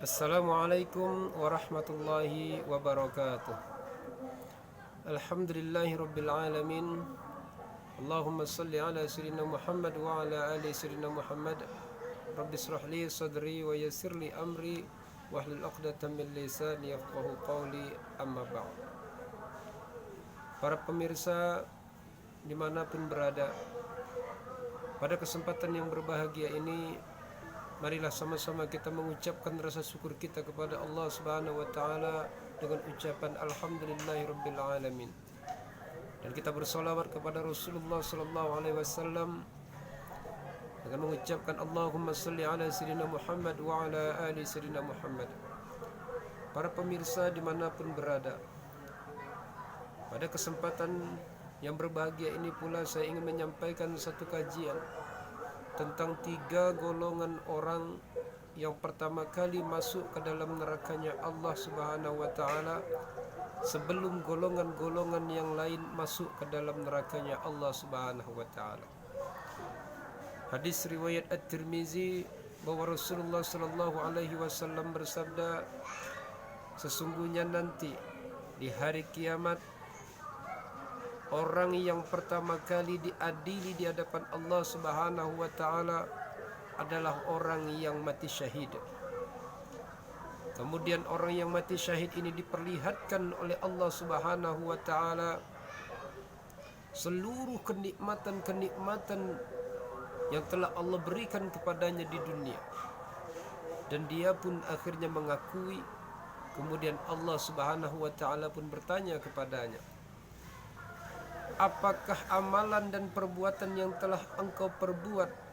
Assalamualaikum warahmatullahi wabarakatuh. Alhamdulillahi rabbil alamin. Allahumma salli ala sayyidina Muhammad wa ala ali sayyidina Muhammad. Rabbi israh li sadri wa yassir li amri wahlul 'uqdatam min lisani yafqahu qawli, amma ba'd. Para pemirsa dimanapun berada, pada kesempatan yang berbahagia ini, marilah sama-sama kita mengucapkan rasa syukur kita kepada Allah Subhanahu wa taala dengan ucapan alhamdulillahirabbil alamin. Dan kita bersolawat kepada Rasulullah sallallahu alaihi wasallam dengan mengucapkan Allahumma shalli ala sayyidina Muhammad wa ala ali sayyidina Muhammad. Para pemirsa dimanapun berada, pada kesempatan yang berbahagia ini pula saya ingin menyampaikan satu kajian tentang 3 golongan orang yang pertama kali masuk ke dalam nerakanya Allah Subhanahu wa taala sebelum golongan-golongan yang lain masuk ke dalam nerakanya Allah Subhanahu wa taala. Hadis riwayat At-Tirmizi bahwa Rasulullah sallallahu alaihi wasallam bersabda, sesungguhnya nanti di hari kiamat orang yang pertama kali diadili di hadapan Allah Subhanahu wa taala adalah orang yang mati syahid. Kemudian orang yang mati syahid ini diperlihatkan oleh Allah Subhanahu wa taala seluruh kenikmatan-kenikmatan yang telah Allah berikan kepadanya di dunia. Dan dia pun akhirnya mengakui. Kemudian Allah Subhanahu wa taala pun bertanya kepadanya, apakah amalan dan perbuatan yang telah engkau perbuat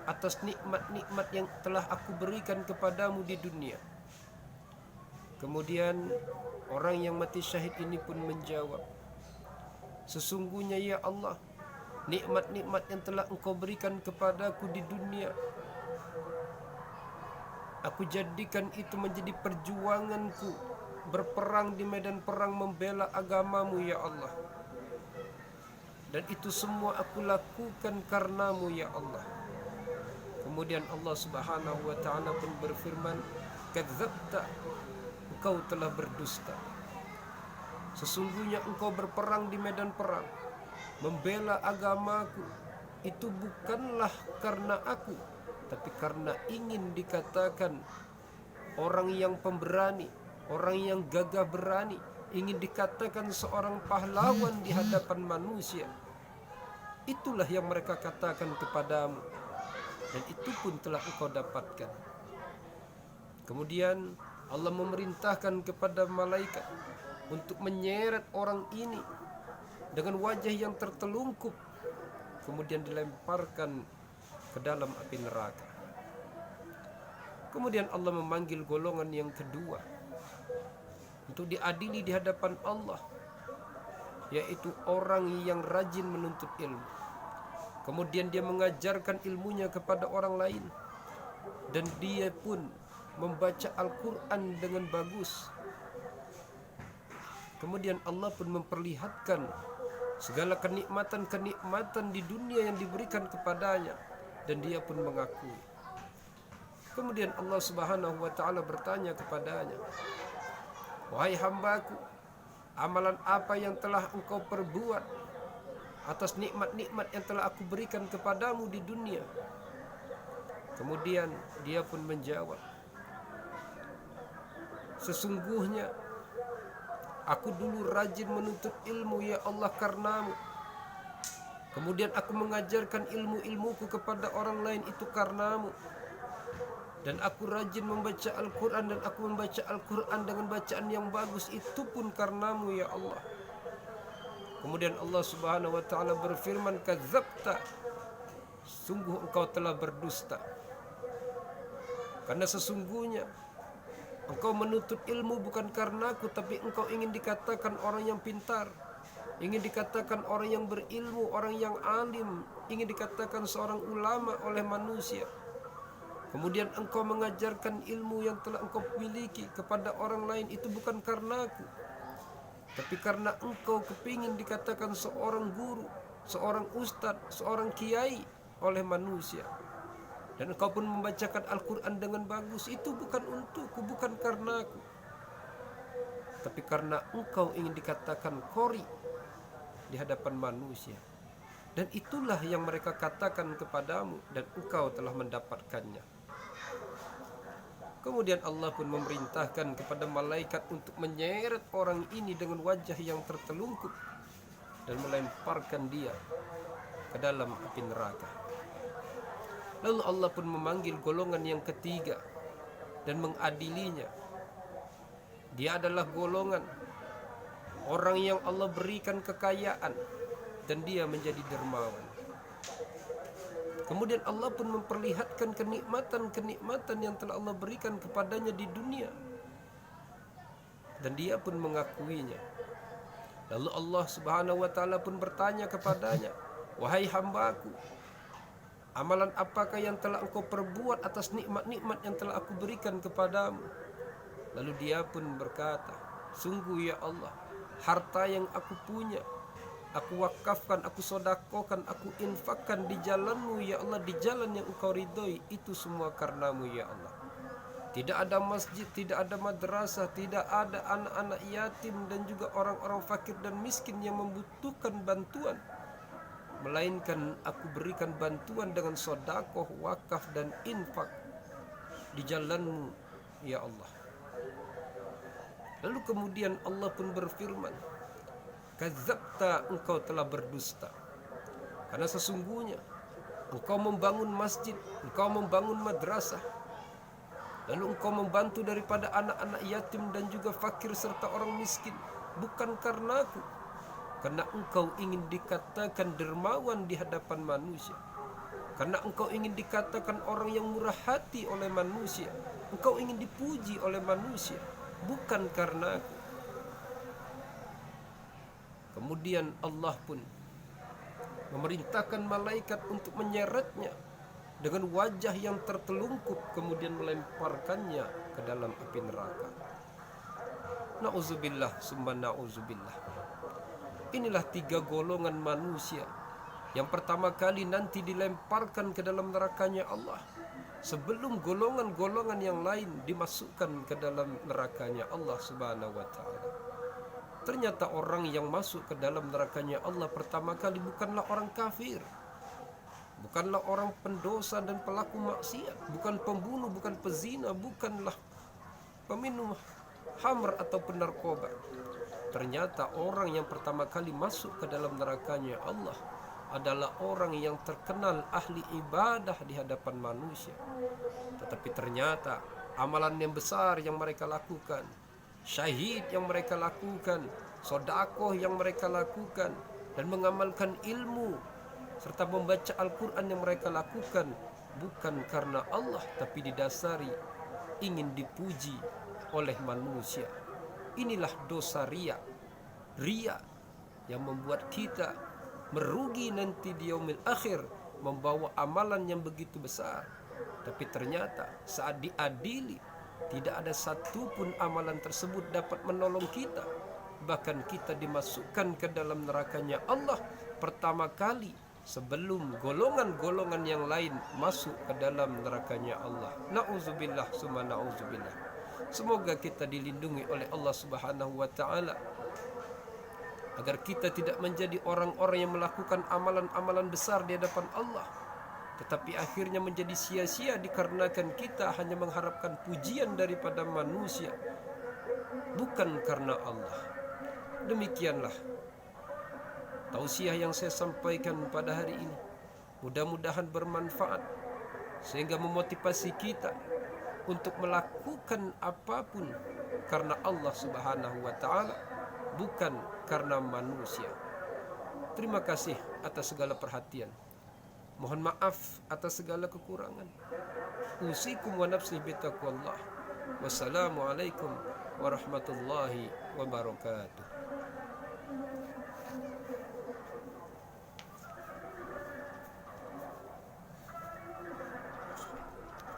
atas nikmat-nikmat yang telah aku berikan kepadamu di dunia? Kemudian orang yang mati syahid ini pun menjawab, sesungguhnya ya Allah, nikmat-nikmat yang telah engkau berikan kepadaku di dunia, aku jadikan itu menjadi perjuanganku berperang di medan perang membela agamamu ya Allah. Dan itu semua aku lakukan karenamu ya Allah. Kemudian Allah Subhanahu wa taala pun berfirman, kadzabta, engkau telah berdusta. Sesungguhnya engkau berperang di medan perang membela agamaku, itu bukanlah karena aku, tapi karena ingin dikatakan orang yang pemberani, orang yang gagah berani, ingin dikatakan seorang pahlawan di hadapan manusia. Itulah yang mereka katakan kepadamu, dan itu pun telah engkau dapatkan. Kemudian Allah memerintahkan kepada malaikat untuk menyeret orang ini dengan wajah yang tertelungkup, kemudian dilemparkan ke dalam api neraka. Kemudian Allah memanggil golongan yang kedua untuk diadili di hadapan Allah, yaitu orang yang rajin menuntut ilmu. Kemudian dia mengajarkan ilmunya kepada orang lain, dan dia pun membaca Al-Quran dengan bagus. Kemudian Allah pun memperlihatkan segala kenikmatan-kenikmatan di dunia yang diberikan kepadanya, dan dia pun mengakui. Kemudian Allah Subhanahu wa taala bertanya kepadanya, wahai hambaku, amalan apa yang telah engkau perbuat atas nikmat-nikmat yang telah aku berikan kepadamu di dunia? Kemudian dia pun menjawab, sesungguhnya aku dulu rajin menuntut ilmu ya Allah karenamu. Kemudian aku mengajarkan ilmu-ilmuku kepada orang lain itu karenamu. Dan aku rajin membaca Al-Quran, dan aku membaca Al-Quran dengan bacaan yang bagus, itu pun karenamu ya Allah. Kemudian Allah Subhanahu wa taala berfirman, kadzabta, sungguh engkau telah berdusta. Karena sesungguhnya engkau menuntut ilmu bukan karenaku, tapi engkau ingin dikatakan orang yang pintar, ingin dikatakan orang yang berilmu, orang yang alim, ingin dikatakan seorang ulama oleh manusia. Kemudian engkau mengajarkan ilmu yang telah engkau miliki kepada orang lain, itu bukan karenaku, tapi karena engkau kepingin dikatakan seorang guru, seorang ustadz, seorang kiai oleh manusia. dan engkau pun membacakan Al-Quran dengan bagus, itu bukan untukku, bukan karena aku, tapi karena engkau ingin dikatakan qori di hadapan manusia. Dan itulah yang mereka katakan kepadamu, dan engkau telah mendapatkannya. Kemudian Allah pun memerintahkan kepada malaikat untuk menyeret orang ini dengan wajah yang tertelungkup dan melemparkan dia ke dalam api neraka. Lalu Allah pun memanggil golongan yang ketiga dan mengadilinya. Dia adalah golongan orang yang Allah berikan kekayaan dan dia menjadi dermawan. Kemudian Allah pun memperlihatkan kenikmatan-kenikmatan yang telah Allah berikan kepadanya di dunia, dan dia pun mengakuinya. Lalu Allah Subhanahu wa ta'ala pun bertanya kepadanya, wahai hambaku, amalan apakah yang telah engkau perbuat atas nikmat-nikmat yang telah aku berikan kepadamu? Lalu dia pun berkata, sungguh ya Allah, harta yang aku punya, aku wakafkan, aku sodakokan, aku infakkan di jalanmu ya Allah, di jalan yang engkau ridhoi, itu semua karenamu ya Allah. Tidak ada masjid, tidak ada madrasah, tidak ada anak-anak yatim dan juga orang-orang fakir dan miskin yang membutuhkan bantuan, melainkan aku berikan bantuan dengan sodakoh, wakaf dan infak di jalanmu ya Allah. Lalu kemudian Allah pun berfirman, kadzabta, engkau telah berdusta, karena sesungguhnya engkau membangun masjid, engkau membangun madrasah, lalu engkau membantu daripada anak-anak yatim dan juga fakir serta orang miskin, bukan karena aku, karena engkau ingin dikatakan dermawan di hadapan manusia, karena engkau ingin dikatakan orang yang murah hati oleh manusia, engkau ingin dipuji oleh manusia, bukan karena aku. Kemudian Allah pun memerintahkan malaikat untuk menyeretnya dengan wajah yang tertelungkup, kemudian melemparkannya ke dalam api neraka. Na'udzubillah summa na'udzubillah. Inilah tiga golongan manusia yang pertama kali nanti dilemparkan ke dalam nerakanya Allah, sebelum golongan-golongan yang lain dimasukkan ke dalam nerakanya Allah Subhanahu wa ta'ala. Ternyata orang yang masuk ke dalam nerakanya Allah pertama kali bukanlah orang kafir, bukanlah orang pendosa dan pelaku maksiat, bukan pembunuh, bukan pezina, bukanlah peminum khamr atau penarkoba. Ternyata orang yang pertama kali masuk ke dalam nerakanya Allah adalah orang yang terkenal ahli ibadah di hadapan manusia, tetapi ternyata amalan yang besar yang mereka lakukan, syahid yang mereka lakukan, sodakoh yang mereka lakukan, dan mengamalkan ilmu serta membaca Al-Quran yang mereka lakukan bukan karena Allah, tapi didasari ingin dipuji oleh manusia. Inilah dosa riya yang membuat kita merugi nanti di yaumil akhir, membawa amalan yang begitu besar, tapi ternyata saat diadili tidak ada satupun amalan tersebut dapat menolong kita. Bahkan kita dimasukkan ke dalam nerakanya Allah pertama kali sebelum golongan-golongan yang lain masuk ke dalam nerakanya Allah. Na'udzubillah summa na'udzubillah. Semoga kita dilindungi oleh Allah Subhanahu wa ta'ala, agar kita tidak menjadi orang-orang yang melakukan amalan-amalan besar di hadapan Allah, tetapi akhirnya menjadi sia-sia dikarenakan kita hanya mengharapkan pujian daripada manusia, bukan karena Allah. Demikianlah tausiah yang saya sampaikan pada hari ini. Mudah-mudahan bermanfaat sehingga memotivasi kita untuk melakukan apapun karena Allah Subhanahu wa ta'ala, bukan karena manusia. Terima kasih atas segala perhatian. Mohon maaf atas segala kekurangan. Usikum wa nafsi bitaqwallah. Wassalamualaikum warahmatullahi wabarakatuh.